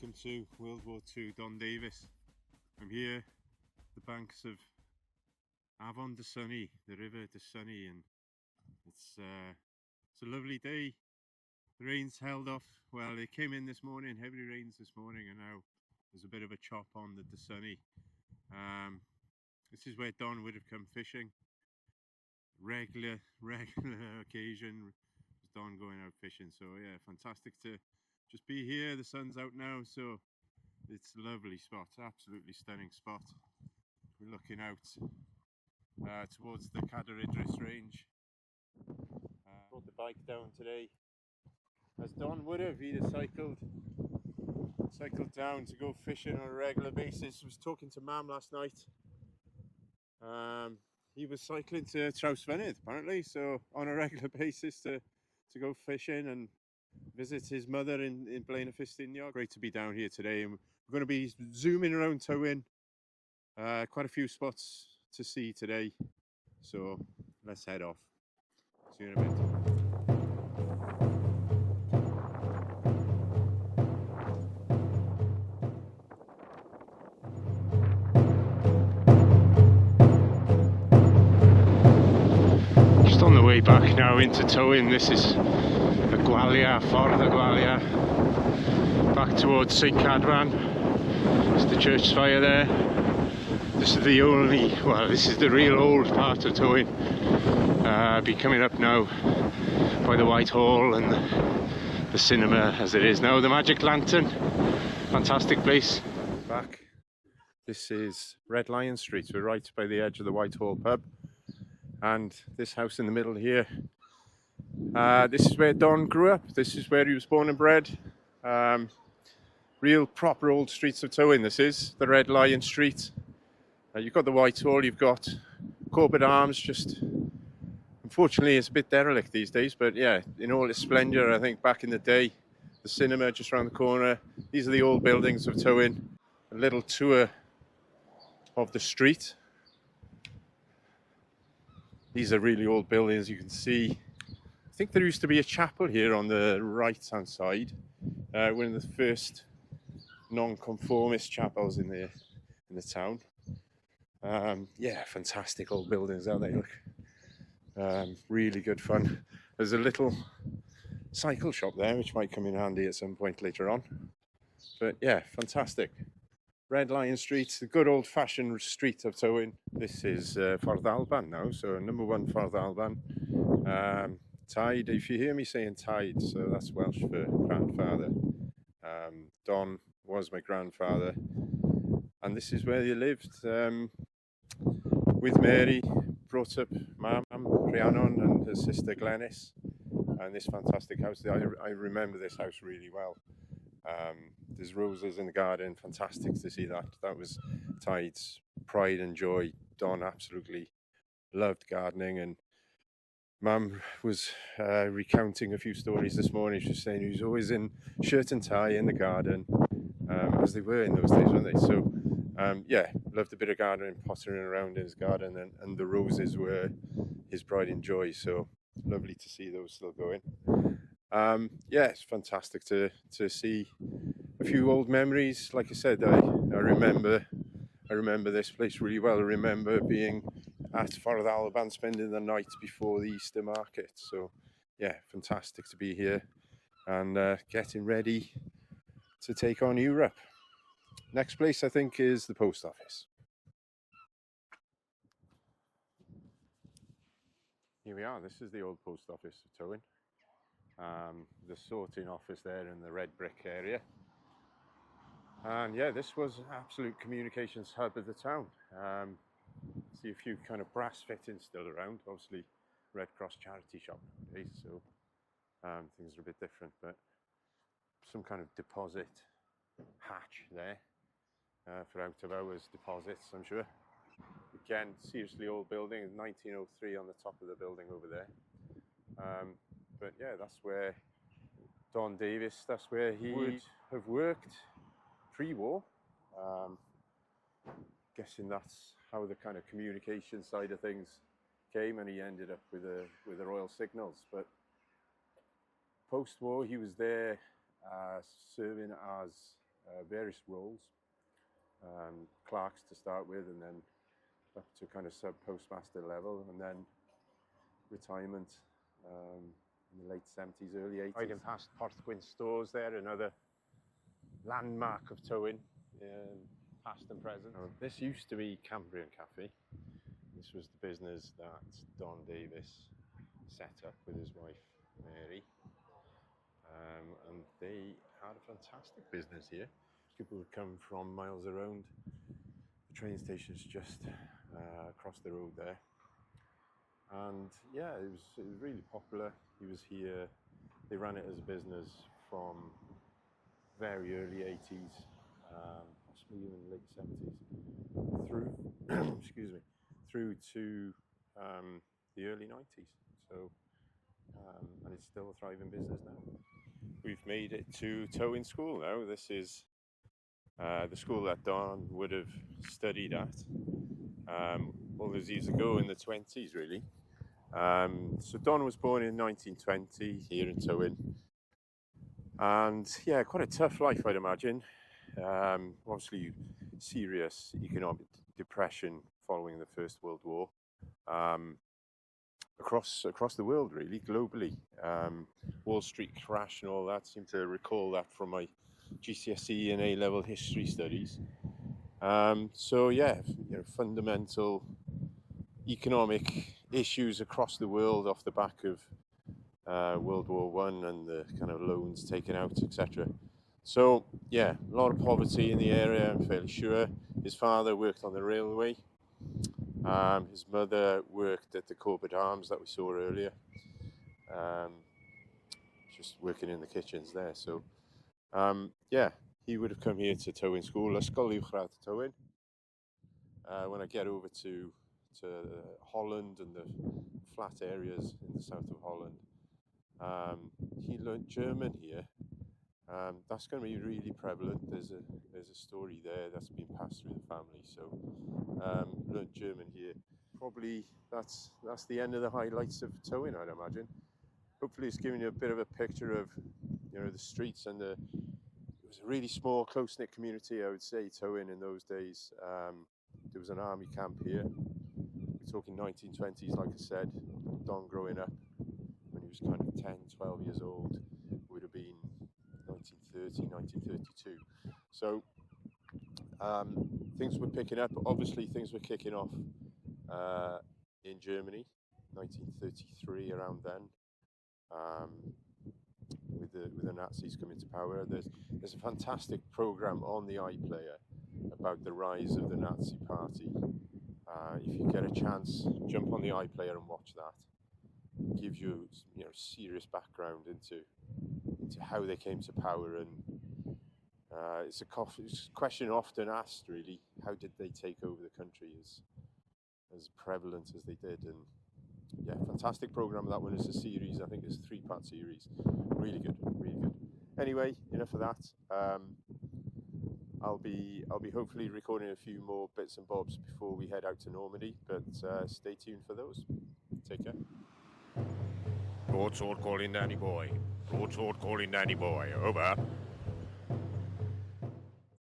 Welcome to World War II, Don Davies. I'm here, the banks of Avon de Sunny, the River de Sunny, and it's a lovely day. The rain's held off. Well, it came in this morning, heavy rains this morning, and now there's a bit of a chop on the de Sunny. This is where Don would have come fishing. Regular occasion was Don going out fishing. So yeah, fantastic to just be here. The sun's out now, so it's a lovely spot, absolutely stunning spot. We're looking out towards the Cadair Idris range. Brought the bike down today, as Don would have. He'd have cycled down to go fishing on a regular basis. I was talking to Mam last night. He was cycling to Trawsfynydd apparently, so on a regular basis to go fishing and visit his mother in Blaenau Ffestiniog. Great to be down here today, and we're going to be zooming around Tywyn. Quite a few spots to see today, so let's head off. See you in a bit. Just on the way back now into Tywyn. This is the Gwalia, Ffordd y Gwalia, back towards St Cadwan. There's the church spire there. This is the only, well, this is the real old part of Tywyn. Be coming up now by the Whitehall and the cinema as it is now. The Magic Lantern, fantastic place. Back. This is Red Lion Street. We're right by the edge of the Whitehall pub. And this house in the middle here, this is where Don grew up. This is where he was born and bred. Real proper old streets of Tywyn. This is the Red Lion Street. You've got the Whitehall, you've got Corbett Arms. Just unfortunately it's a bit derelict these days, but yeah, in all its splendour. I think back in the day, the cinema just around the corner. These are the old buildings of Tywyn. A little tour of the street. These are really old buildings, you can see. I think there used to be a chapel here on the right hand side. One of the first non-conformist chapels in the town. Yeah, fantastic old buildings, aren't they? Look, really good fun. There's a little cycle shop there which might come in handy at some point later on. But yeah, fantastic. Red Lion Street, the good old-fashioned street of Tywyn. This is Ffordd Alban now, so number 1 Ffordd Alban. Tide, if you hear me saying Tide, so that's Welsh for grandfather. Don was my grandfather, and this is where he lived with Mary. Brought up Mam, Rhiannon, and her sister Glenys, and this fantastic house. I remember this house really well. There's roses in the garden, fantastic to see that. That was Tide's pride and joy. Don absolutely loved gardening, and Mam was recounting a few stories this morning. She was saying he was always in shirt and tie in the garden, as they were in those days, weren't they? So yeah, loved a bit of gardening, pottering around in his garden, and the roses were his pride and joy. So lovely to see those still going. Yeah, it's fantastic to see a few old memories. Like I said, I remember this place really well. I remember being at Ffordd Alban, spending the night before the Easter market. So yeah, fantastic to be here and getting ready to take on Europe. Next place I think is the post office. Here we are. This is the old post office of Tywyn. The sorting office there in the red brick area. And yeah, this was an absolute communications hub of the town. See a few kind of brass fittings still around, obviously Red Cross charity shop nowadays, so things are a bit different, but some kind of deposit hatch there for out of hours deposits, I'm sure. Again, seriously old building, 1903 on the top of the building over there. But yeah, that's where Don Davies, that's where he would have worked pre-war. Guessing that's how the kind of communication side of things came, and he ended up with the Royal Signals. But post-war, he was there serving as various roles, clerks to start with, and then up to kind of sub-postmaster level, and then retirement in the late 70s, early 80s. Riding past Porthgwyn stores there, another landmark of Tywyn, past and present. This used to be Cambrian Cafe. This was the business that Don Davies set up with his wife Mary, and they had a fantastic business here. People would come from miles around. The train station's just across the road there, and yeah, it was really popular. He was here. They ran it as a business from very early 80s, possibly even late 70s, through excuse me, through to the early 90s. So, and it's still a thriving business now. We've made it to Tywyn School now. This is the school that Don would have studied at all those years ago in the 20s, really. So Don was born in 1920 here in Tywyn, and yeah, quite a tough life, I'd imagine. Obviously, serious economic depression following the First World War. Across the world, really, globally. Wall Street crash and all that. Seem to recall that from my GCSE and A-level history studies. So yeah, fundamental economic issues across the world off the back of World War I and the kind of loans taken out, etc. So yeah, a lot of poverty in the area, I'm fairly sure. His father worked on the railway. His mother worked at the Corbett Arms that we saw earlier, just working in the kitchens there. So yeah, he would have come here to Tywyn School. Ysgol Uwchradd Tywyn. When I get over to Holland and the flat areas in the south of Holland, he learnt German here. That's going to be really prevalent. There's a story there that's been passed through the family. So learnt German here. Probably that's the end of the highlights of Tywyn, I'd imagine. Hopefully, it's giving you a bit of a picture of the streets and it was a really small, close-knit community, I would say, Tywyn in those days. There was an army camp here. We're talking 1920s, like I said. Don growing up when he was kind of 10, 12 years old would have been 1930, 1932. So things were picking up. Obviously, things were kicking off in Germany, 1933, around then, with the Nazis coming to power. There's a fantastic program on the iPlayer about the rise of the Nazi Party. If you get a chance, jump on the iPlayer and watch that. It gives you serious background into how they came to power, and it's a question often asked, really. How did they take over the country as prevalent as they did? And yeah, fantastic program. That one is a series. I think it's a 3-part series. Really good, really good. Anyway, enough of that. I'll be hopefully recording a few more bits and bobs before we head out to Normandy, but stay tuned for those. Take care. Broadsword calling Danny boy. Broadsword calling Danny boy. Over.